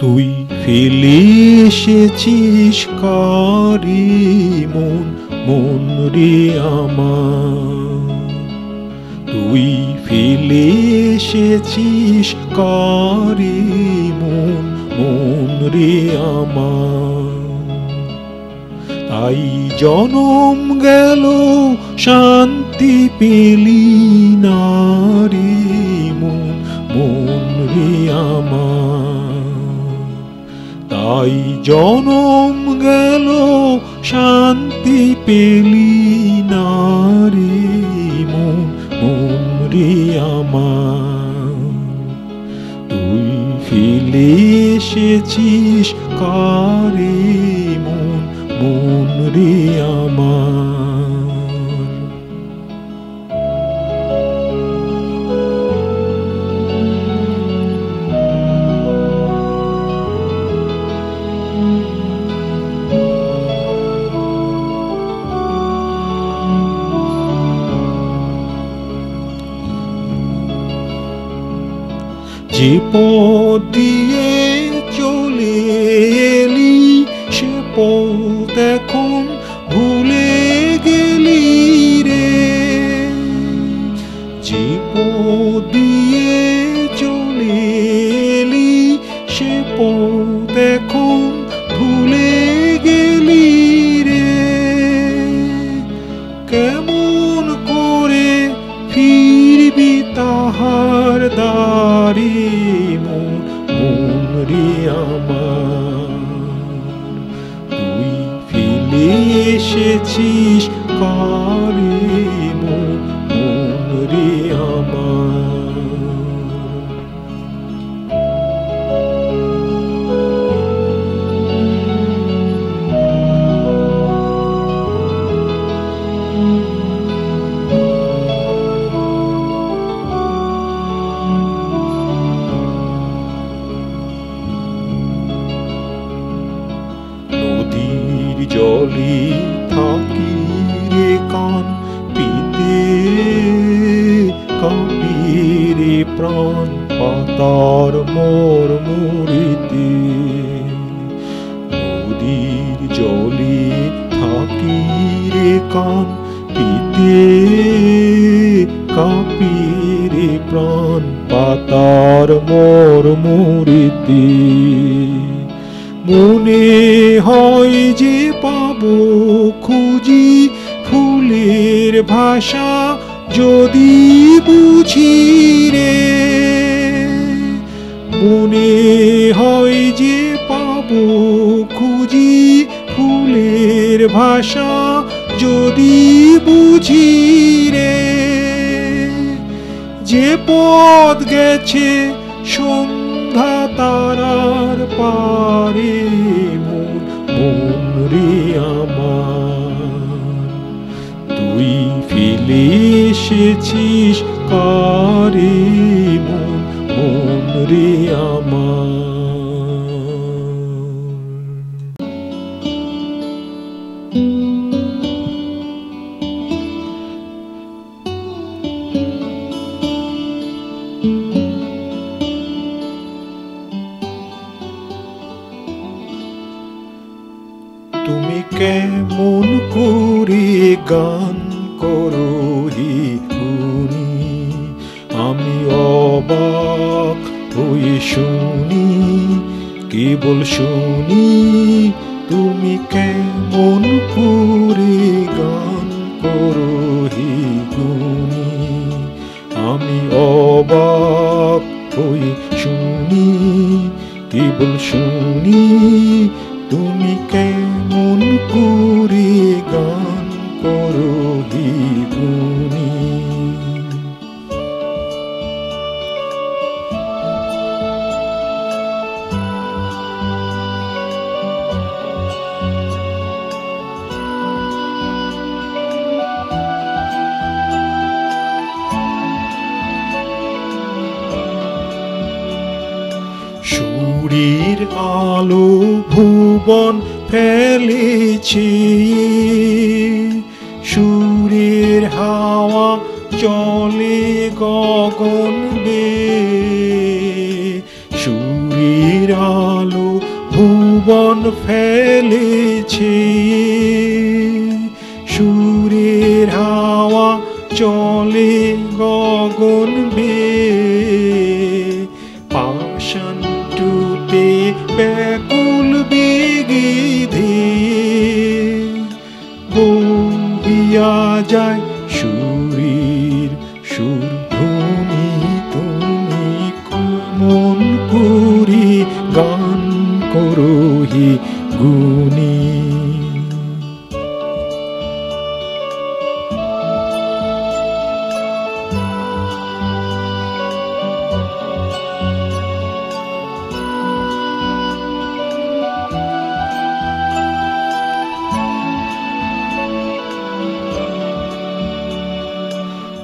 তুই ফেলে এসেছিস কারি মন, মন রে আমার। তুই ফেলে এসেছিস কারি মন, মন রে আমার। তাই জনম গেল শান্তি পেলি না রে মন, মন রে আমার। তাই জনম গেল শান্তি পেলি না রে মন, মন রে আমার। তুই ফেলে এসেছিস কারে মন, মন রে আমার। যে পথ দিয়ে চলে এলি সে পথ এখন ভুলে গেলি রে। যে পথ দিয়ে চলে এলি সে পথ এখন ভুলে গেলি রে। কেমন করে ফিরবি তাহার দ্বারে মন, মন রে আমার। তুই ফেলে এসেছিস কারে মন, মন রে আমার। নদীর জলে থাকি রে কান পিতে, কাঁপি রে প্রাণ পাতার মরমরিতে। নদীর জলে থাকি রে কান পিতে, কাঁপি রে প্রাণ পাতার মরমরিতে। মনে হয় যে পাবো খুঁজি ফুলের ভাষা যদি বুঝি রে। মনে হয় যে পাবো খুঁজি ফুলের ভাষা যদি বুঝি রে। যে পথ গেছে সন্ধ্যা তারার পারে মন, মন রে আমার। তুই ফেলে এসেছিস কারে মন, মন রে আমার। তুমি কেমন করে গান করো হে গুণী, আমি অবাক হয়ে শুনি, কেবল শুনি। তুমি কেমন করে গান করো হে গুণী, আমি অবাক হয়ে শুনি, কেবল শুনি। তুমি কেমন করে গান করো হে গুণী। সুরের আলো ভুবন ফেলেছে, সুরের হাওয়া চলে গগন বেয়ে। সুর সুরের আলো ভুবন ফেলেছে, সুরের হাওয়া চলে গগন বেয়ে, পাষাণ টুটে ব্যাকুল বেগে ধেয়ে বহিয়া যায় সুরের সুরধ্বনি। তুমি কেমন করে গান করো হে গুণী।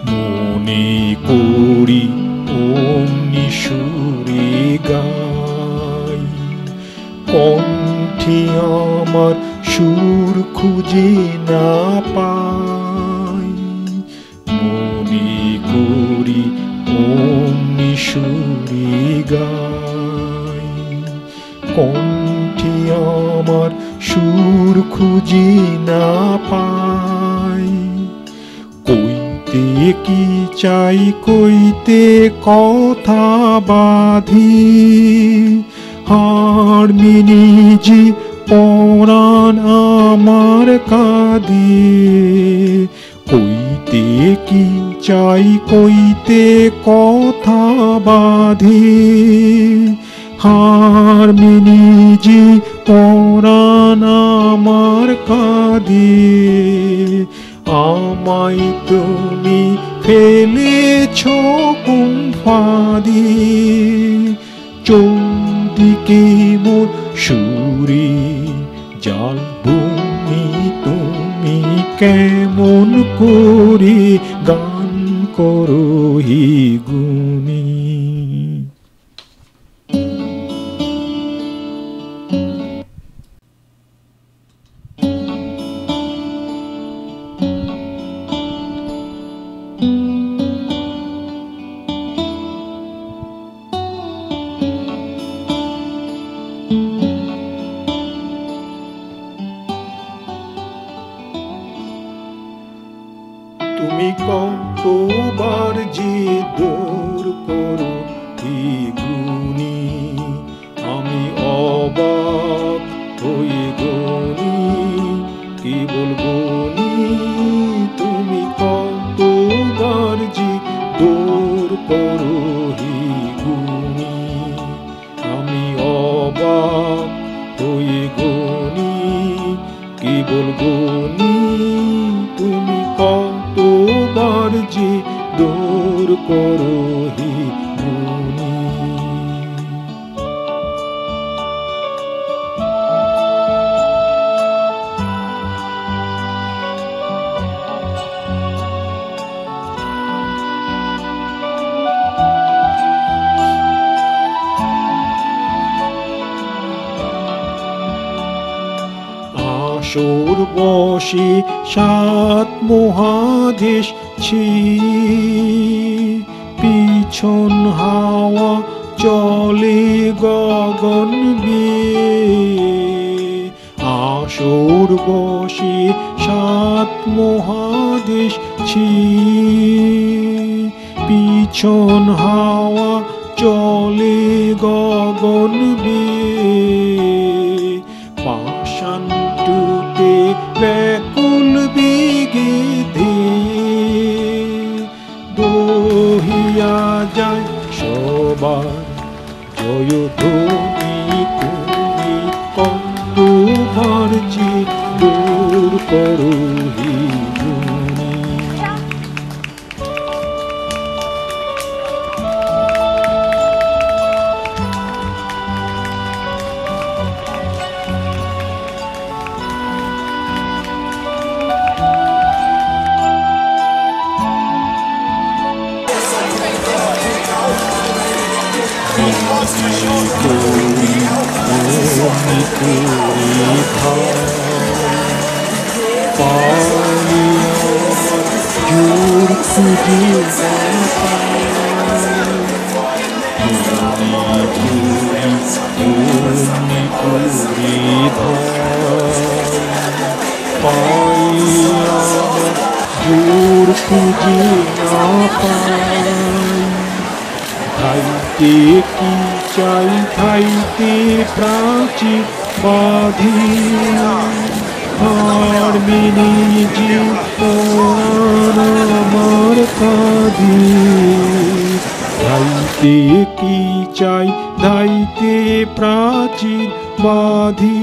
মনে করি অমনি সুরে গাই, কণ্ঠে আমার সুর খুঁজে না পাই। মনে করি অমনি সুরে গাই, কণ্ঠে আমার সুর খুঁজে না পাই। কইতে কি চাই কইতে কথা বাঁধি, হাড় মিনিজি পরাণ আমার কাঁদি। কইতে কি চাই কইতে কথা বাঁধি, হাড় মিনিজি পরাণ আমার কাঁদি। আমায় তুমি ফেলেছ কোন ফাঁদে, চৌদিকে মোর সুরে জাল বুনি। তুমি কেমন করে গান করো হে গুণী। তুমি কতবার যে দূর করো হে গুণী, আমি অবাক হয়ে গুণী, কেবল গুণী। তুমি কতবার যে দূর করো হে গুণী, আমি অবাক হয়ে গুণী, কেবল গুণী। তুমি কতবার যে দূর করো হে গুণী। আসর বসে সাত মহাদেশ ছি, পিছন হাওয়া চলে গগন বেয়ে। আসর বসে সাত মহাদেশ ছি, পিছন হাওয়া চলে গগন বেয়ে। পাষাণ টুটে ব্যাকুল বেগে ধেয়ে বহিয়া যায় সবার জয়ধ্বনি। তুমি কতবার যে দূর করো হে গুণী। চাই থাইতে প্রাচীর বাঁধিয়া আর বিনি যে পরাণ আমার কাঁদি ধাইতে কি চাই ধাইতে প্রাচীর বাঁধি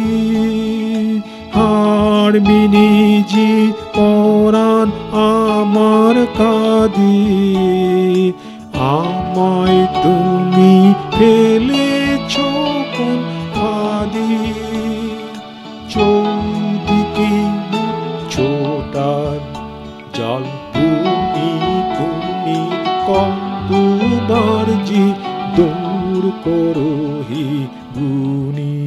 আর বিনি যে পরাণ আমার কাঁদি আমায় তুমি ফেলেছ কোন ফাঁদে চৌদিকে ছোটার জাল তুমি তুমি কতবার যে দূর করো হে গুণী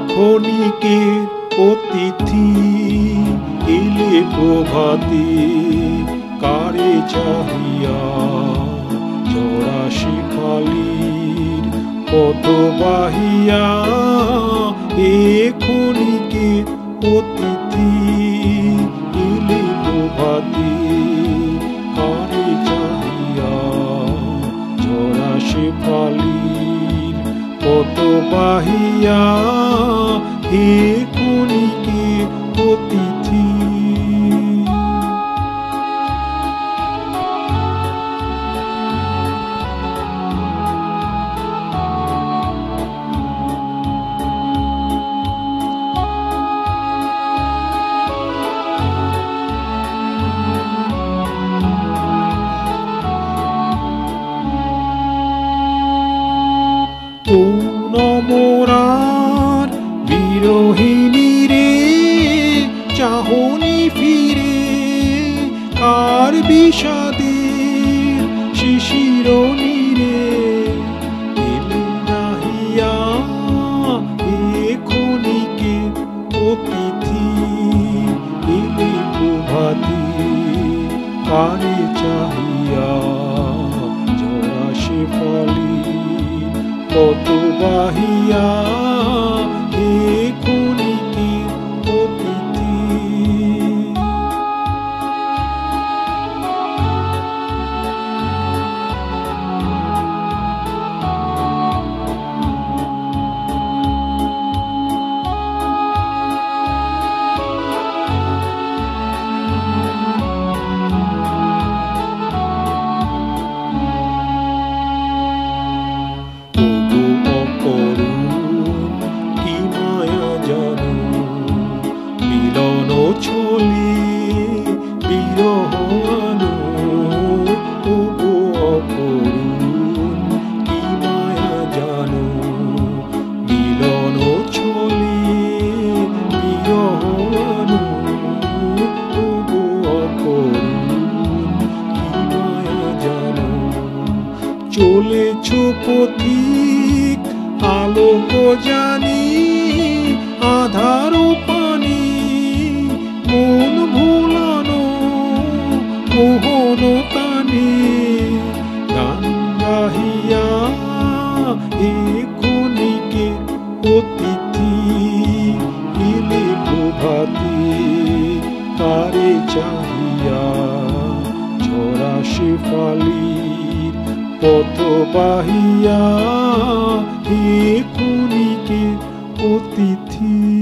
ক্ষণিকের অতিথি এলে প্রভাতে কারে চাহিয়া চড়া শিখালির পথ বাহিয়া এ ক্ষণিকের অতিথি এলে প্রভাতে কারে চাহিয়া চড়া শিখালির পথ বাহিয়া হে ক্ষণিকে অতিথি মোরার বিরোহিনী রে চাহনি ফিরে আর বিষাদের শিশিরনি রে এলে নাহিয়া এ ক্ষণিকে অতিথি এলে প্রভাতি কারে চাহিয়া জরা শেফালি পথ বাহিয়া হে ক্ষণিকে অতিথি ছলি বিরহ আনো ওগো অপরূণ কি মায়া জানো মিলন ছলি বিরহ আনো ওগো অপরূণ কি মায়া জানো চলেছ পথিক আলোক জানি আধার পানি মন ভুলানো মোহন তানে গান গাহিয়া এ ক্ষণিকে অতিথি এলে প্রভাতি কারে চাহিয়া ঝরা শেফালির পথ বাহিয়া এ ক্ষণিকে অতিথি